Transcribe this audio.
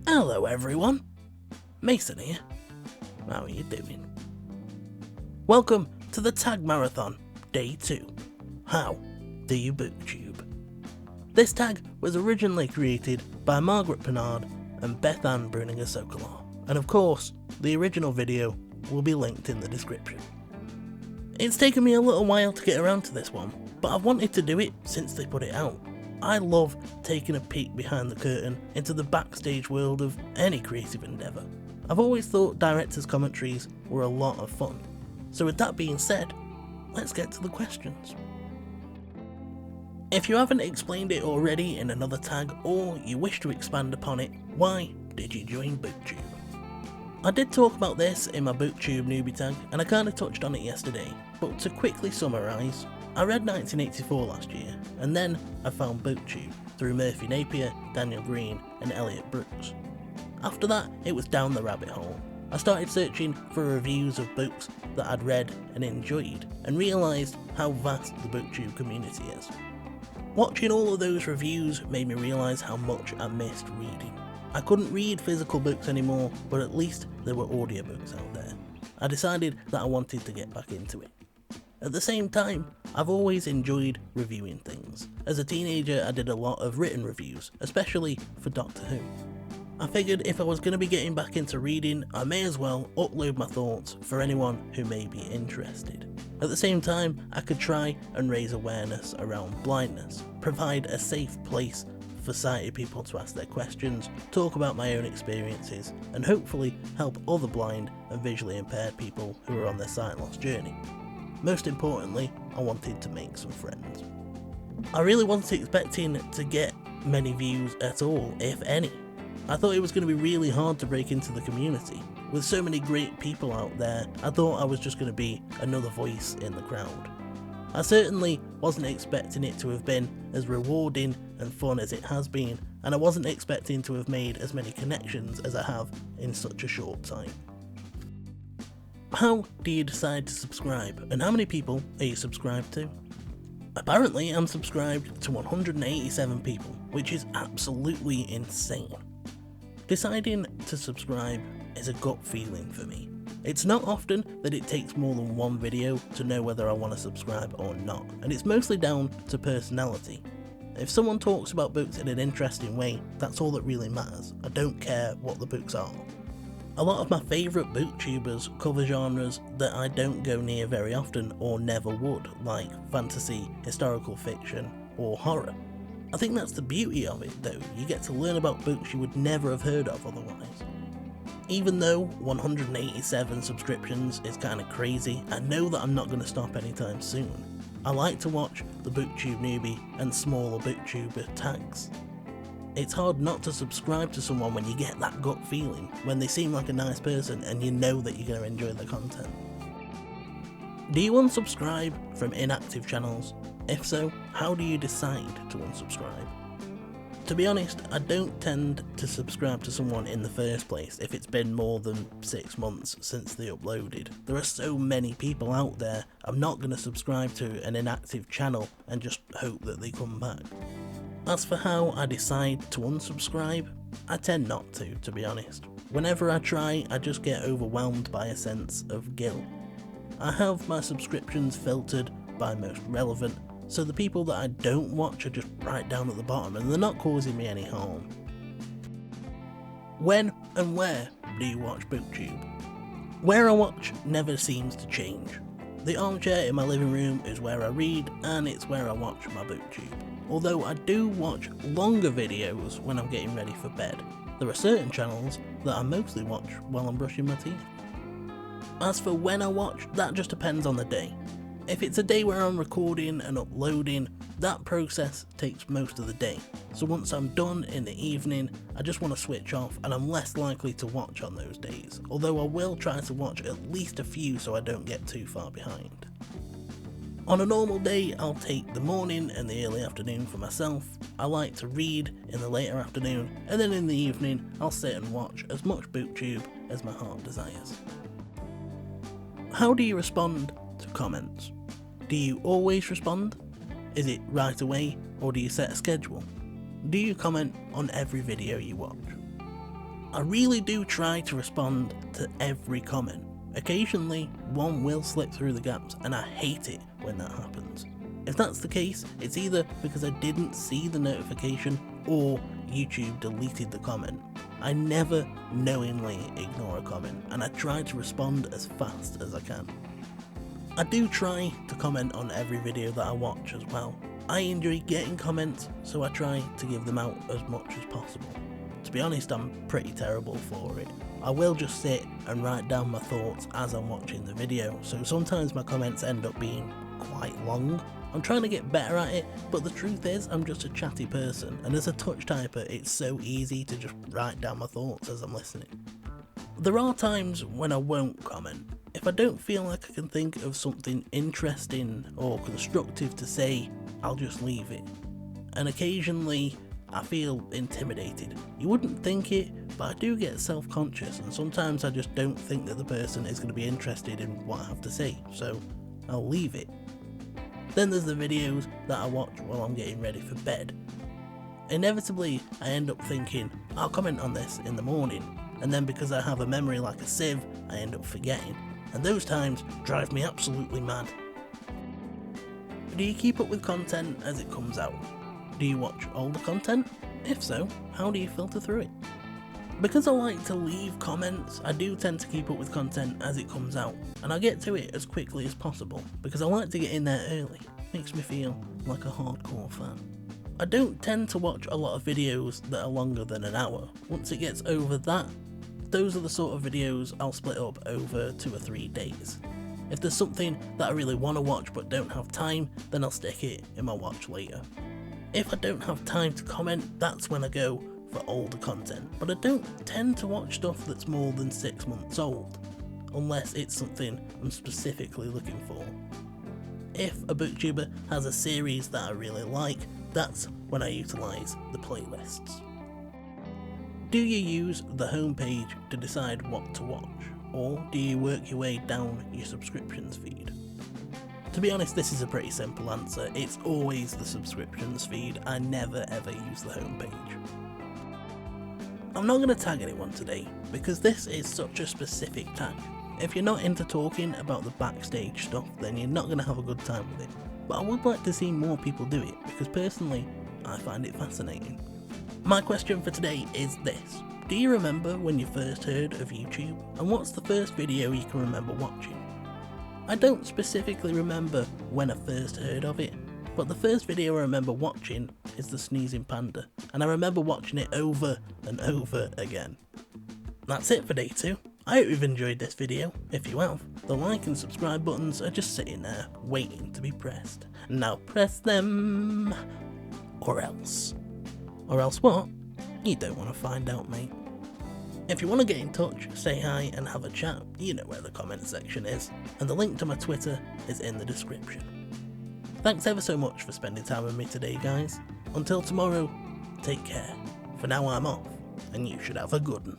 Hello everyone, Mason here. How are you doing? Welcome to the Tag Marathon, Day 2. How do you booktube? This tag was originally created by Margaret Pennard and Beth Ann Bruninger-Sokolor, and of course, the original video will be linked in the description. It's taken me a little while to get around to this one, but I've wanted to do it since they put it out. I love taking a peek behind the curtain into the backstage world of any creative endeavour. I've always thought directors' commentaries were a lot of fun. So with that being said, let's get to the questions. If you haven't explained it already in another tag or you wish to expand upon it, why did you join BookTube? I did talk about this in my BookTube newbie tag and I kinda touched on it yesterday, but to quickly summarise, I read 1984 last year, and then I found BookTube through Murphy Napier, Daniel Green and Elliot Brooks. After that, it was down the rabbit hole. I started searching for reviews of books that I'd read and enjoyed, and realised how vast the BookTube community is. Watching all of those reviews made me realise how much I missed reading. I couldn't read physical books anymore, but at least there were audiobooks out there. I decided that I wanted to get back into it. At the same time, I've always enjoyed reviewing things. As a teenager, I did a lot of written reviews, especially for Doctor Who. I figured if I was going to be getting back into reading, I may as well upload my thoughts for anyone who may be interested. At the same time, I could try and raise awareness around blindness, provide a safe place for sighted people to ask their questions, talk about my own experiences, and hopefully help other blind and visually impaired people who are on their sight loss journey. Most importantly, I wanted to make some friends. I really wasn't expecting to get many views at all, if any. I thought it was going to be really hard to break into the community. With so many great people out there, I thought I was just going to be another voice in the crowd. I certainly wasn't expecting it to have been as rewarding and fun as it has been, and I wasn't expecting to have made as many connections as I have in such a short time. How do you decide to subscribe, and how many people are you subscribed to? Apparently I'm subscribed to 187 people, which is absolutely insane. Deciding to subscribe is a gut feeling for me. It's not often that it takes more than one video to know whether I want to subscribe or not, and it's mostly down to personality. If someone talks about books in an interesting way, that's all that really matters. I don't care what the books are. A lot of my favourite booktubers cover genres that I don't go near very often or never would, like fantasy, historical fiction, or horror. I think that's the beauty of it though, you get to learn about books you would never have heard of otherwise. Even though 187 subscriptions is kinda crazy, I know that I'm not going to stop anytime soon. I like to watch the BookTube newbie and smaller booktuber tags. It's hard not to subscribe to someone when you get that gut feeling, when they seem like a nice person and you know that you're going to enjoy the content. Do you unsubscribe from inactive channels? If so, how do you decide to unsubscribe? To be honest, I don't tend to subscribe to someone in the first place if it's been more than 6 months since they uploaded. There are so many people out there, I'm not going to subscribe to an inactive channel and just hope that they come back. As for how I decide to unsubscribe, I tend not to be honest. Whenever I try, I just get overwhelmed by a sense of guilt. I have my subscriptions filtered by most relevant, so the people that I don't watch are just right down at the bottom and they're not causing me any harm. When and where do you watch BookTube? Where I watch never seems to change. The armchair in my living room is where I read, and it's where I watch my BookTube. Although I do watch longer videos when I'm getting ready for bed. There are certain channels that I mostly watch while I'm brushing my teeth. As for when I watch, that just depends on the day. If it's a day where I'm recording and uploading, that process takes most of the day. So once I'm done in the evening, I just want to switch off and I'm less likely to watch on those days. Although I will try to watch at least a few so I don't get too far behind. On a normal day, I'll take the morning and the early afternoon for myself. I like to read in the later afternoon, and then in the evening, I'll sit and watch as much BookTube as my heart desires. How do you respond to comments? Do you always respond? Is it right away, or do you set a schedule? Do you comment on every video you watch? I really do try to respond to every comment. Occasionally, one will slip through the gaps, and I hate it when that happens. If that's the case, it's either because I didn't see the notification or YouTube deleted the comment. I never knowingly ignore a comment, and I try to respond as fast as I can. I do try to comment on every video that I watch as well. I enjoy getting comments, so I try to give them out as much as possible. To be honest, I'm pretty terrible for it. I will just sit and write down my thoughts as I'm watching the video, so sometimes my comments end up being quite long. I'm trying to get better at it, but the truth is I'm just a chatty person, and as a touch typer it's so easy to just write down my thoughts as I'm listening. There are times when I won't comment. If I don't feel like I can think of something interesting or constructive to say, I'll just leave it. And occasionally I feel intimidated. You wouldn't think it, but I do get self-conscious, and sometimes I just don't think that the person is going to be interested in what I have to say, so I'll leave it. Then there's the videos that I watch while I'm getting ready for bed. Inevitably, I end up thinking, I'll comment on this in the morning, and then because I have a memory like a sieve, I end up forgetting, and those times drive me absolutely mad. Do you keep up with content as it comes out? Do you watch older content? If so, how do you filter through it? Because I like to leave comments, I do tend to keep up with content as it comes out, and I get to it as quickly as possible because I like to get in there early. Makes me feel like a hardcore fan. I don't tend to watch a lot of videos that are longer than an hour. Once it gets over that, those are the sort of videos I'll split up over 2 or 3 days. If there's something that I really want to watch but don't have time, then I'll stick it in my watch later. If I don't have time to comment, that's when I go for older content, but I don't tend to watch stuff that's more than 6 months old, unless it's something I'm specifically looking for. If a booktuber has a series that I really like, that's when I utilise the playlists. Do you use the homepage to decide what to watch, or do you work your way down your subscriptions feed? To be honest, this is a pretty simple answer. It's always the subscriptions feed. I never ever use the homepage. I'm not going to tag anyone today, because this is such a specific tag. If you're not into talking about the backstage stuff, then you're not going to have a good time with it. But I would like to see more people do it, because personally, I find it fascinating. My question for today is this. Do you remember when you first heard of YouTube? And what's the first video you can remember watching? I don't specifically remember when I first heard of it, but the first video I remember watching is the Sneezing Panda, and I remember watching it over and over again. That's it for day 2. I hope you've enjoyed this video. If you have, the like and subscribe buttons are just sitting there waiting to be pressed. Now press them, or else. Or else what? You don't want to find out, mate. If you want to get in touch, say hi and have a chat, you know where the comment section is, and the link to my Twitter is in the description. Thanks ever so much for spending time with me today, guys. Until tomorrow, take care. For now I'm off, and you should have a good one.